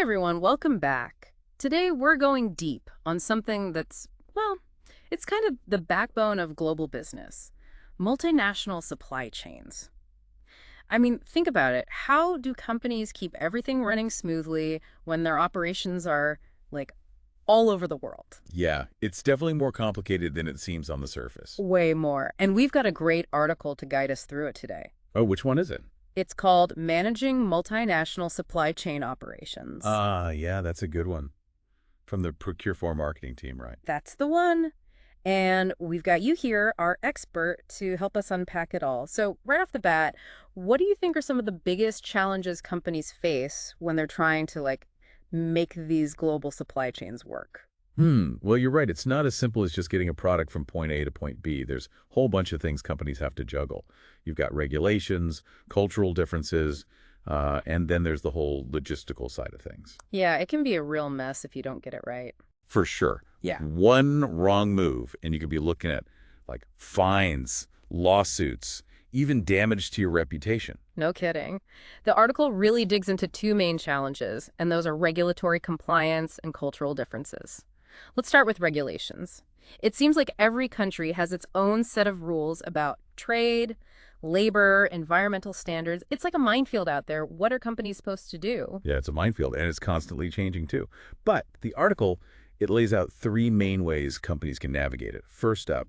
everyone, welcome back. Today we're going deep on something that's, well, it's kind of the backbone of global business: multinational supply chains. I mean, think about it. How do companies keep everything running smoothly when their operations are, like, all over the world? Yeah, it's definitely more complicated than it seems on the surface. Way more. And we've got a great article to guide us through it today. Oh, which one is it? It's called Managing Multinational Supply Chain Operations. Yeah, that's a good one. From the Procure for Marketing team, right? That's the one. And we've got you here, our expert, to help us unpack it all. So, right off the bat, what do you think are some of the biggest challenges companies face when they're trying to, like, make these global supply chains work? Well, you're right. It's not as simple as just getting a product from point A to point B. There's a whole bunch of things companies have to juggle. You've got regulations, cultural differences, and then there's the whole logistical side of things. Yeah, it can be a real mess if you don't get it right. For sure. Yeah. One wrong move, and you could be looking at like fines, lawsuits, even damage to your reputation. No kidding. The article really digs into two main challenges, and those are regulatory compliance and cultural differences. Let's start with regulations. It seems like every country has its own set of rules about trade, labor, environmental standards. It's like a minefield out there. What are companies supposed to do? Yeah, it's a minefield, and it's constantly changing too. But the article, it lays out three main ways companies can navigate it. First up,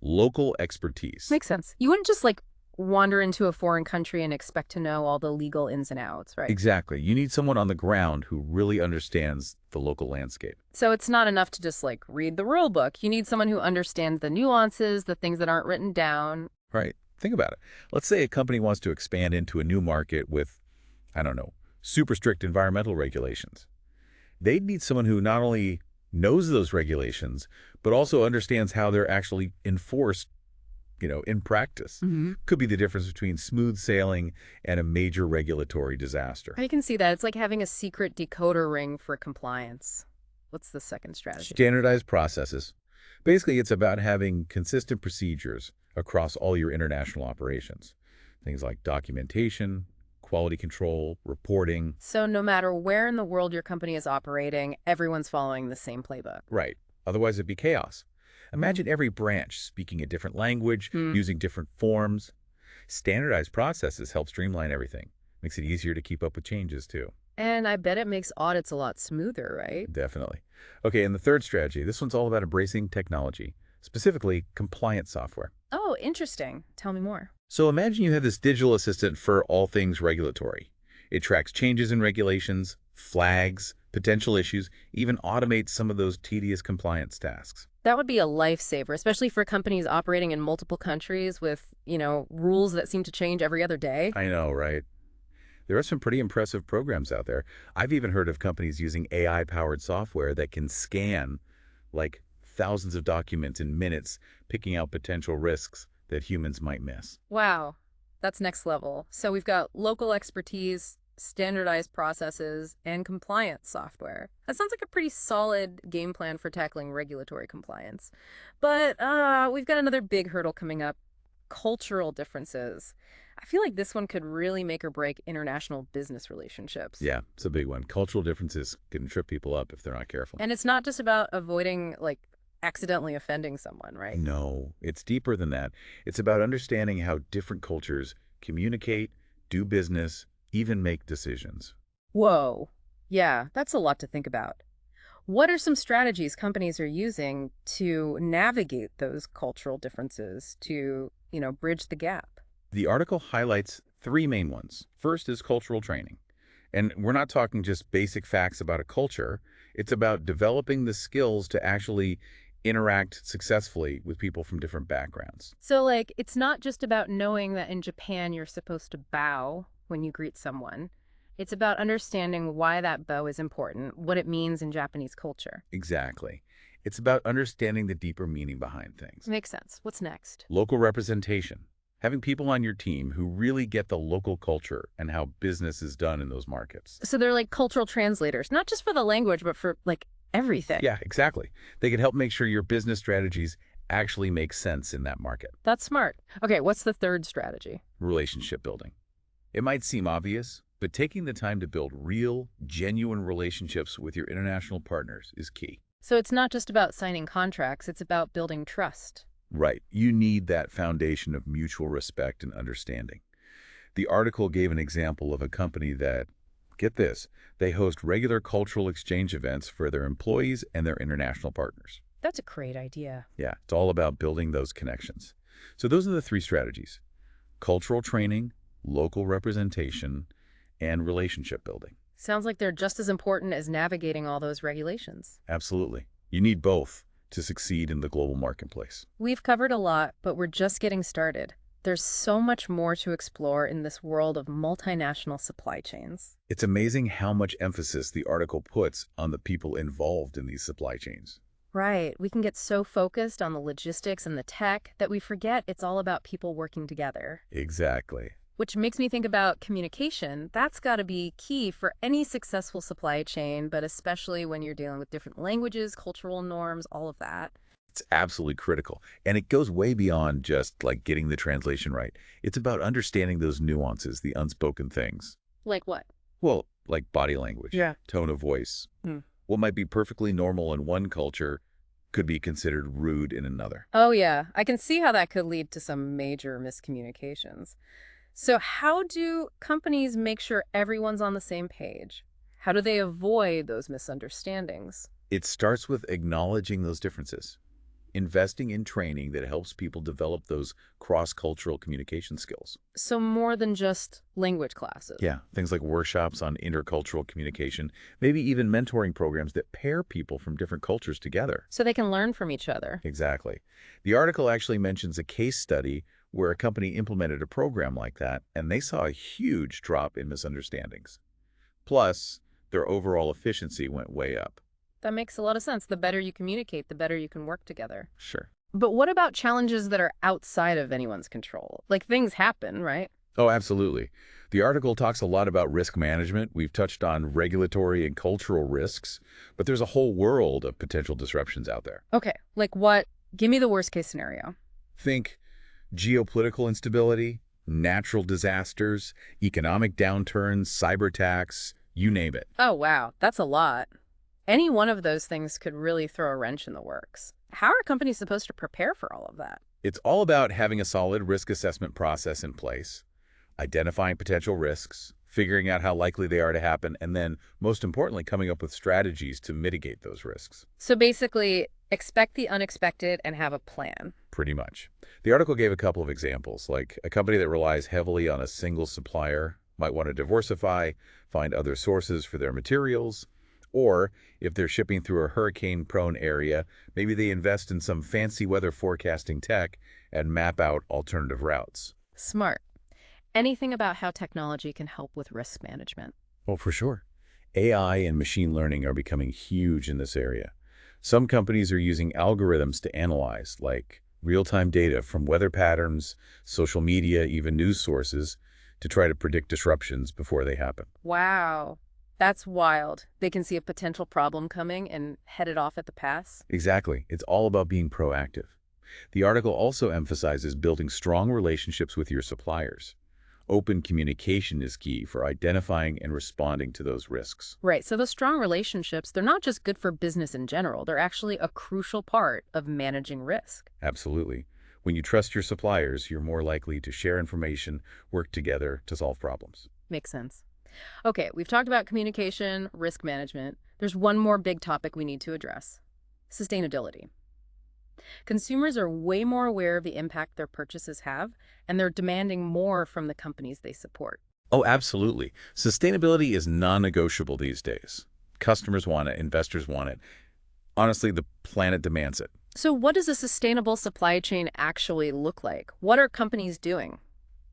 local expertise. Makes sense. You wouldn't just, like, wander into a foreign country and expect to know all the legal ins and outs, right? Exactly. You need someone on the ground who really understands the local landscape. So it's not enough to just, like, read the rule book. You need someone who understands the nuances, the things that aren't written down. Right. Think about it. Let's say a company wants to expand into a new market with, I don't know, super strict environmental regulations. They'd need someone who not only knows those regulations, but also understands how they're actually enforced, in practice. Could be the difference between smooth sailing and a major regulatory disaster. I can see that. It's like having a secret decoder ring for compliance. What's the second strategy? Standardized processes. Basically, it's about having consistent procedures across all your international operations. Things like documentation, quality control, reporting. So no matter where in the world your company is operating, everyone's following the same playbook. Right. Otherwise, it'd be chaos. Imagine every branch speaking a different language, using different forms. Standardized processes help streamline everything. Makes it easier to keep up with changes, too. And I bet it makes audits a lot smoother, right? Definitely. Okay, and the third strategy, this one's all about embracing technology, specifically compliance software. Oh, interesting. Tell me more. So imagine you have this digital assistant for all things regulatory. It tracks changes in regulations, flags, potential issues, even automates some of those tedious compliance tasks. That would be a lifesaver, especially for companies operating in multiple countries with, rules that seem to change every other day. I know, right? There are some pretty impressive programs out there. I've even heard of companies using AI-powered software that can scan, like, thousands of documents in minutes, picking out potential risks that humans might miss. Wow, that's next level. So we've got local expertise, standardized processes, and compliance software. That sounds like a pretty solid game plan for tackling regulatory compliance. But we've got another big hurdle coming up: cultural differences. I feel like this one could really make or break international business relationships. Yeah, it's a big one. Cultural differences can trip people up if they're not careful. And it's not just about avoiding, like, accidentally offending someone, right? No, it's deeper than that. It's about understanding how different cultures communicate, do business, even make decisions. Whoa. Yeah, that's a lot to think about. What are some strategies companies are using to navigate those cultural differences to, bridge the gap? The article highlights three main ones. First is cultural training. And we're not talking just basic facts about a culture. It's about developing the skills to actually interact successfully with people from different backgrounds. So, like, it's not just about knowing that in Japan you're supposed to bow when you greet someone. It's about understanding why that bow is important, what it means in Japanese culture. Exactly. It's about understanding the deeper meaning behind things. Makes sense. What's next? Local representation. Having people on your team who really get the local culture and how business is done in those markets. So they're like cultural translators, not just for the language, but for, like, everything. Yeah, exactly. They can help make sure your business strategies actually make sense in that market. That's smart. Okay, what's the third strategy? Relationship building. It might seem obvious, But taking the time to build real, genuine relationships with your international partners is key. So it's not just about signing contracts, it's about building trust. Right. You need that foundation of mutual respect and understanding. The article gave an example of a company that, get this, they host regular cultural exchange events for their employees and their international partners. That's a great idea. Yeah, it's all about building those connections. So those are the three strategies: cultural training, local representation, and relationship building. Sounds like they're just as important as navigating all those regulations. Absolutely. You need both to succeed in the global marketplace. We've covered a lot, but we're just getting started. There's so much more to explore in this world of multinational supply chains. It's amazing how much emphasis the article puts on the people involved in these supply chains. Right. We can get so focused on the logistics and the tech that we forget it's all about people working together. Exactly. Which makes me think about communication. That's got to be key for any successful supply chain, but especially when you're dealing with different languages, cultural norms, all of that. It's absolutely critical. And it goes way beyond just like getting the translation right. It's about understanding those nuances, the unspoken things. Like what? Well, like body language, Yeah. tone of voice. Hmm. What might be perfectly normal in one culture could be considered rude in another. Oh, yeah. I can see how that could lead to some major miscommunications. So how do companies make sure everyone's on the same page? How do they avoid those misunderstandings? It starts with acknowledging those differences, investing in training that helps people develop those cross-cultural communication skills. So more than just language classes. Yeah, things like workshops on intercultural communication, maybe even mentoring programs that pair people from different cultures together. So they can learn from each other. Exactly. The article actually mentions a case study where a company implemented a program like that, and they saw a huge drop in misunderstandings. Plus, their overall efficiency went way up. That makes a lot of sense. The better you communicate, the better you can work together. Sure. But what about challenges that are outside of anyone's control? Like things happen, right? Oh, absolutely. The article talks a lot about risk management. We've touched on regulatory and cultural risks, but there's a whole world of potential disruptions out there. Okay, like what? Give me the worst case scenario. Think geopolitical instability, natural disasters, economic downturns, cyber attacks, you name it. Oh, wow. That's a lot. Any one of those things could really throw a wrench in the works. How are companies supposed to prepare for all of that? It's all about having a solid risk assessment process in place, identifying potential risks, figuring out how likely they are to happen, and then, most importantly, coming up with strategies to mitigate those risks. So basically, expect the unexpected and have a plan. Pretty much. The article gave a couple of examples, like a company that relies heavily on a single supplier might want to diversify, find other sources for their materials, or if they're shipping through a hurricane-prone area, maybe they invest in some fancy weather forecasting tech and map out alternative routes. Smart. Anything about how technology can help with risk management? Well, for sure. AI and machine learning are becoming huge in this area. Some companies are using algorithms to analyze, like real-time data from weather patterns, social media, even news sources, to try to predict disruptions before they happen. Wow. That's wild. They can see a potential problem coming and head it off at the pass. Exactly. It's all about being proactive. The article also emphasizes building strong relationships with your suppliers. Open communication is key for identifying and responding to those risks. Right. So those strong relationships, they're not just good for business in general. They're actually a crucial part of managing risk. Absolutely. When you trust your suppliers, you're more likely to share information, work together to solve problems. Makes sense. Okay, we've talked about communication, risk management. There's one more big topic we need to address: sustainability. Consumers are way more aware of the impact their purchases have, and they're demanding more from the companies they support. Oh, absolutely. Sustainability is non-negotiable these days. Customers want it, investors want it. Honestly, the planet demands it. So what does a sustainable supply chain actually look like? What are companies doing?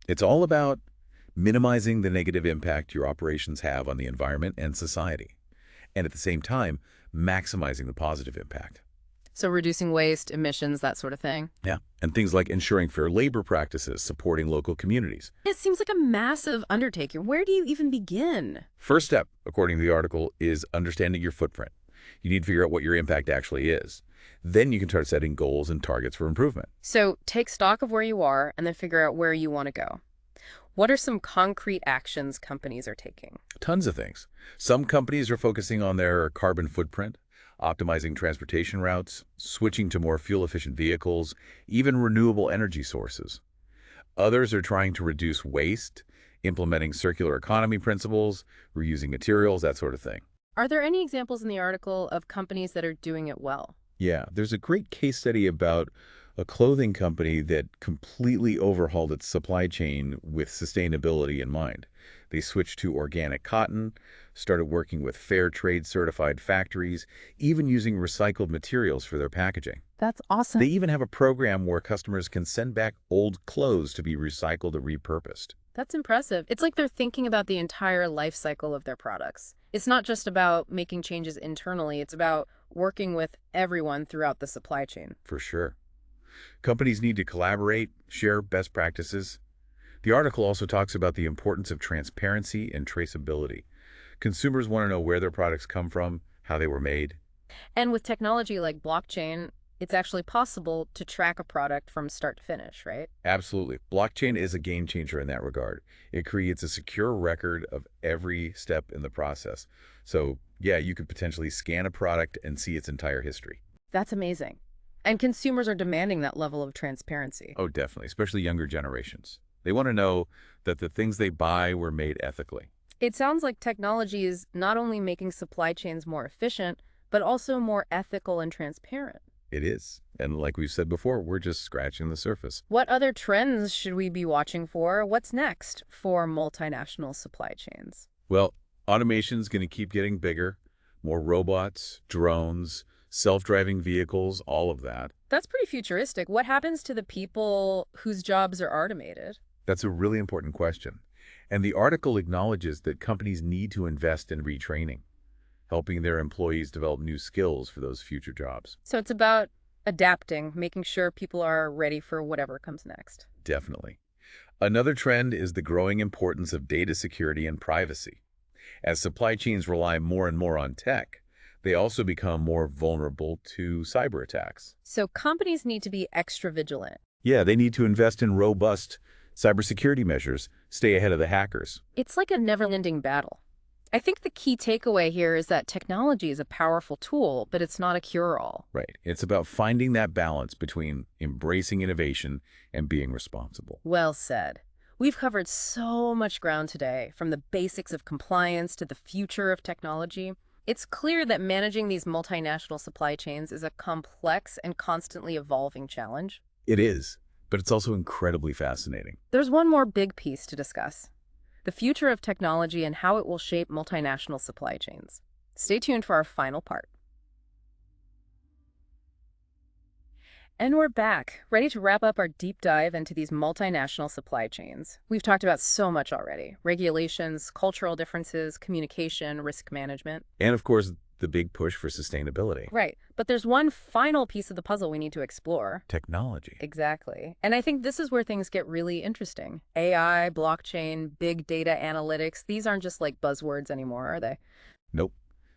It's all about minimizing the negative impact your operations have on the environment and society, and at the same time, maximizing the positive impact. So reducing waste, emissions, that sort of thing. Yeah, and things like ensuring fair labor practices, supporting local communities. It seems like a massive undertaking. Where do you even begin? First step, according to the article, is understanding your footprint. You need to figure out what your impact actually is. Then you can start setting goals and targets for improvement. So take stock of where you are and then figure out where you want to go. What are some concrete actions companies are taking? Tons of things. Some companies are focusing on their carbon footprint, optimizing transportation routes, switching to more fuel-efficient vehicles, even renewable energy sources. Others are trying to reduce waste, implementing circular economy principles, reusing materials, that sort of thing. Are there any examples in the article of companies that are doing it well? Yeah, there's a great case study about a clothing company that completely overhauled its supply chain with sustainability in mind. They switched to organic cotton, started working with fair trade certified factories, even using recycled materials for their packaging. That's They awesome. even have a program where customers can send back old clothes to be recycled or repurposed. That's impressive. It's like they're thinking about the entire life cycle of their products. It's not just about making changes internally, it's about working with everyone throughout the supply chain. For sure. Companies need to collaborate, share best practices. The article also talks about the importance of transparency and traceability. Consumers want to know where their products come from, how they were made. And with technology like blockchain, it's actually possible to track a product from start to finish, right? Absolutely. Blockchain is a game changer in that regard. It creates a secure record of every step in the process. So, yeah, you could potentially scan a product and see its entire history. That's amazing. And consumers are demanding that level of transparency. Oh, definitely, especially younger generations. They want to know that the things they buy were made ethically. It sounds like technology is not only making supply chains more efficient, but also more ethical and transparent. It is. And like we've said before, we're just scratching the surface. What other trends should we be watching for? What's next for multinational supply chains? Well, automation's going to keep getting bigger. More robots, drones, self-driving vehicles, all of that. That's pretty futuristic. What happens to the people whose jobs are automated? That's a really important question. And the article acknowledges that companies need to invest in retraining, helping their employees develop new skills for those future jobs. So it's about adapting, making sure people are ready for whatever comes next. Definitely. Another trend is the growing importance of data security and privacy. As supply chains rely more and more on tech, they also become more vulnerable to cyber attacks. So companies need to be extra vigilant. Yeah, they need to invest in robust cybersecurity measures, stay ahead of the hackers. It's like a never-ending battle. I think the key takeaway here is that technology is a powerful tool, but it's not a cure-all. Right. It's about finding that balance between embracing innovation and being responsible. Well said. We've covered so much ground today, from the basics of compliance to the future of technology. It's clear that managing these multinational supply chains is a complex and constantly evolving challenge. It is, but it's also incredibly fascinating. There's one more big piece to discuss: the future of technology and how it will shape multinational supply chains. Stay tuned for our final part. And we're back, ready to wrap up our deep dive into these multinational supply chains. We've talked about so much already: regulations, cultural differences, communication, risk management. And of course, the big push for sustainability. Right, but there's one final piece of the puzzle we need to explore. Technology. Exactly. And I think this is where things get really interesting. AI, blockchain, big data analytics, these aren't just like buzzwords anymore, are they? Nope.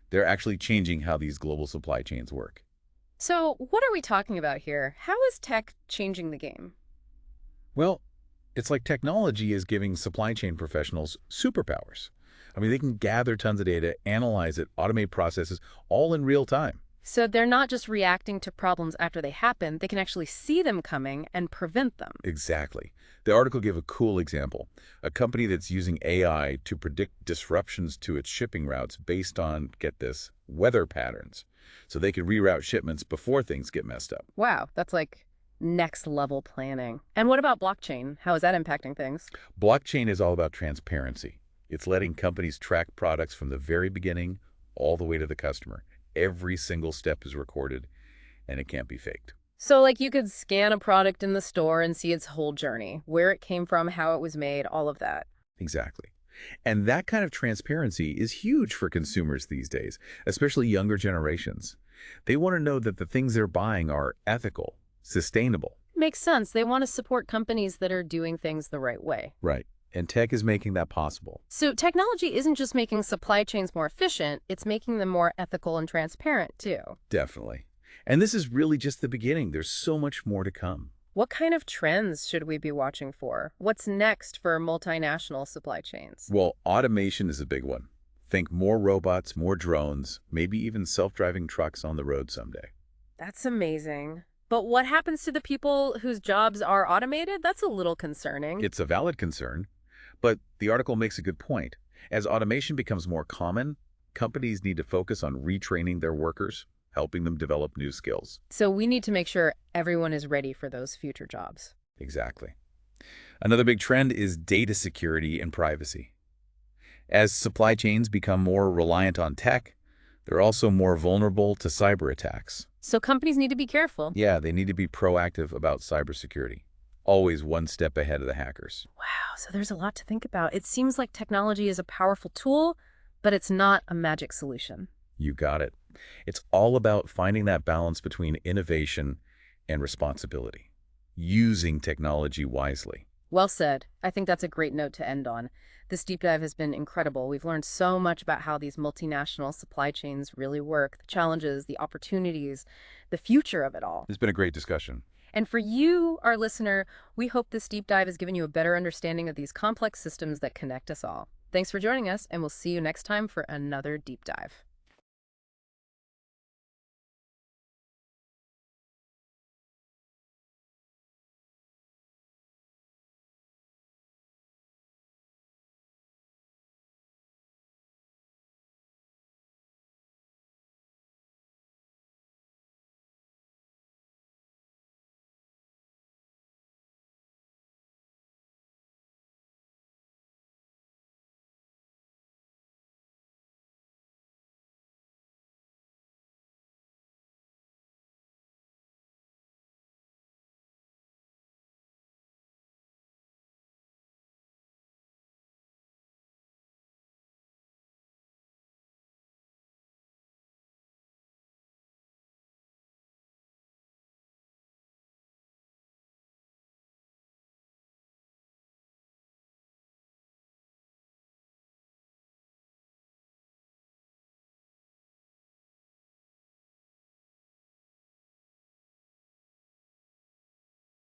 They're actually changing how these global supply chains work. So what are we talking about here? How is tech changing the game? Well, it's like technology is giving supply chain professionals superpowers. I mean, they can gather tons of data, analyze it, automate processes, all in real time. So they're not just reacting to problems after they happen, they can actually see them coming and prevent them. Exactly. The article gave a cool example. A company that's using AI to predict disruptions to its shipping routes based on, get this, weather patterns. So they can reroute shipments before things get messed up. Wow, that's like next level planning. And what about blockchain? How is that impacting things? Blockchain is all about transparency. It's letting companies track products from the very beginning all the way to the customer. Every single step is recorded, and it can't be faked. So like you could scan a product in the store and see its whole journey, where it came from, how it was made, all of that. Exactly. And that kind of transparency is huge for consumers these days, especially younger generations. They want to know that the things they're buying are ethical, sustainable. Makes sense. They want to support companies that are doing things the right way. Right. And tech is making that possible. So technology isn't just making supply chains more efficient, it's making them more ethical and transparent too. Definitely. And this is really just the beginning. There's so much more to come. What kind of trends should we be watching for? What's next for multinational supply chains? Well, automation is a big one. Think more robots, more drones, maybe even self-driving trucks on the road someday. That's amazing. But what happens to the people whose jobs are automated? That's a little concerning. It's a valid concern, but the article makes a good point. As automation becomes more common, companies need to focus on retraining their workers, helping them develop new skills. So we need to make sure everyone is ready for those future jobs. Exactly. Another big trend is data security and privacy. As supply chains become more reliant on tech, they're also more vulnerable to cyber attacks. So companies need to be careful. Yeah, they need to be proactive about cybersecurity, always one step ahead of the hackers. Wow, so there's a lot to think about. It seems like technology is a powerful tool, but it's not a magic solution. You got it. It's all about finding that balance between innovation and responsibility, using technology wisely. Well said. I think that's a great note to end on. This deep dive has been incredible. We've learned so much about how these multinational supply chains really work, the challenges, the opportunities, the future of it all. It's been a great discussion. And for you, our listener, we hope this deep dive has given you a better understanding of these complex systems that connect us all. Thanks for joining us, and we'll see you next time for another deep dive.